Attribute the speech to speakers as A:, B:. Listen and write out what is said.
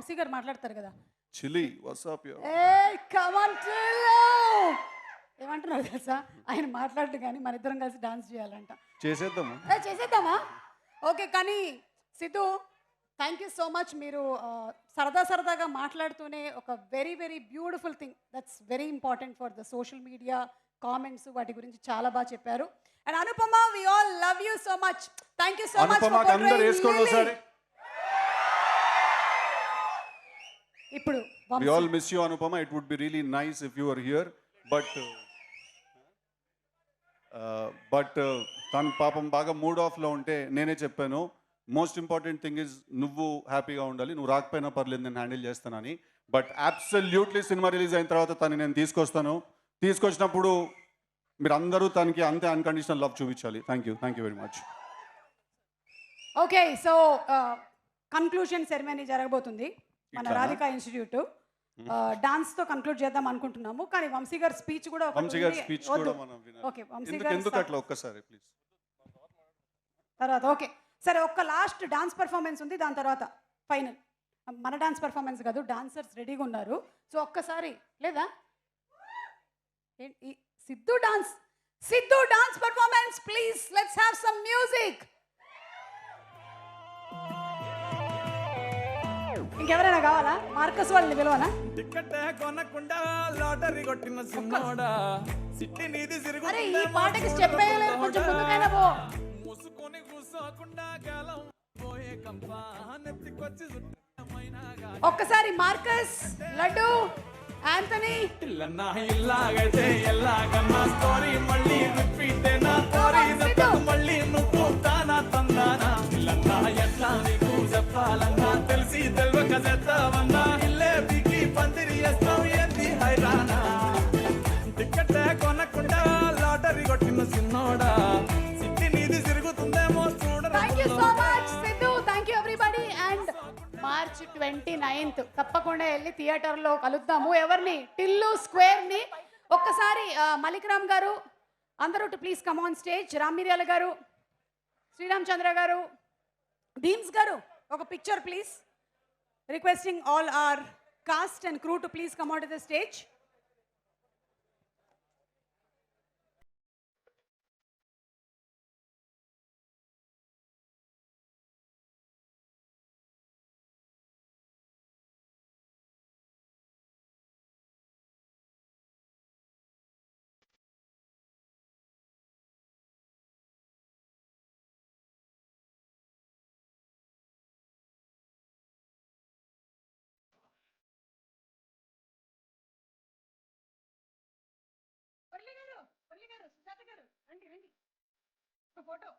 A: వంశీ గారు మాట్లాడతారు కదా.
B: చిలి వాట్సాప్ యో
A: ఏ కమ్ ఆన్ టిల్లు ఏమంటున్నారు తెలుసా, ఆయన మాట్లాడు కానీ మన ఇద్దరం కలిసి డాన్స్ చేయాలంట.
B: చేసేద్దాము.
A: చేసేద్దామా? ఓకే. కానీ Siddhu, thank you so much. మీరు సరదాగా మాట్లాడుతూనే ఒక very very beautiful thing that's very important for the social media comments వాటి గురించి చాలా బాగా చెప్పారు. And Anupama, we all love you so much. Thank you so much.
B: అందరూ వేసుకోండి ఒకసారి.
A: ఇప్పుడు
B: we all miss you Anupama. It would be really nice if you were here, but తను పాపం బాగా మూడ్ ఆఫ్లో ఉంటే నేనే చెప్పాను, మోస్ట్ ఇంపార్టెంట్ థింగ్ ఇస్ నువ్వు హ్యాపీగా ఉండాలి, నువ్వు రాకపోయినా పర్లేదు నేను హ్యాండిల్ చేస్తానని. బట్ అబ్సల్యూట్లీ సినిమా రిలీజ్ అయిన తర్వాత తను నేను తీసుకొచ్చినప్పుడు మీరు అందరూ తనకి అంతే అన్కండిషనల్ లవ్ చూపించాలి. Thank you very much.
A: Okay, so conclusion ceremony జరగబోతుంది మన రాధికా ఇన్స్టిట్యూట్. డాన్స్ తో కన్క్లూడ్ చేద్దాం అనుకుంటున్నాము, కానీ వంశీ గారి స్పీచ్ కూడా ఓకే. వంశీ గారు
B: ఒక్కసారి ప్లీజ్
A: తర్వాత ఓకే సరే, ఒక్క లాస్ట్ డాన్స్ పర్ఫార్మెన్స్ ఉంది, దాని తర్వాత ఫైనల్. మన డాన్స్ పర్ఫార్మెన్స్ కాదు, డాన్సర్స్ రెడీగా ఉన్నారు. సో ఒక్కసారి లేదా Siddhu dance performance please, let's have some music. ఇంకెవరైనా కావాలా? మార్కస్ వాళ్ళని పిలవనా?
C: టికెట్ కొనకుండా లాటరీ కొట్టిన సిన్నోడా సిట్టి నీది సిరుగుతుంది.
A: అరే ఈ పాటకి స్టెప్ వేయలేదు, కొంచెం ముందుకైనా పో.
C: ముసుకొని కూసోకుండా గాలం పోయే కంప నెత్తికొచ్చి సుట్టమైనాగా.
A: ఒక్కసారి మార్కస్, లడ్డు, ఆంటనీ.
C: ఇల్లన్నా ఇల్లాగైతే ఎల్లాగన్నా స్టోరీ మళ్ళీ రిపీట్ నా స్టోరీ మళ్ళీ నువ్వు తానా తందానా. ఇల్లన్నా ఎట్లా నీకు చెప్పాలన్నా తెలిసి తెల్వక చేస్తావన్నా. ఇల్లే బిగి పందిరి వేస్తావు ఏంది హైరానా. టికెట్ కొనకుండా లాటరీ కొట్టిన సిన్నోడా సిట్టి నీది తిరుగుతుందేమో చూడ.
A: Thank you so much Siddhu, thank you everybody. And March 29th తప్పకుండా వెళ్ళి థియేటర్లో కలుద్దాము. ఎవరిని? టిల్లు స్క్వేర్ని. ఒక్కసారి మలిక్ రామ్ గారు అందరూ please come on stage. Ram Miryala garu, Sriram Chandra garu, Bheems garu ఒక picture please. Requesting all our cast and crew to please come on to the stage. Murali garu, Sujatha గారు, రండి రండి, ఒక ఫోటో.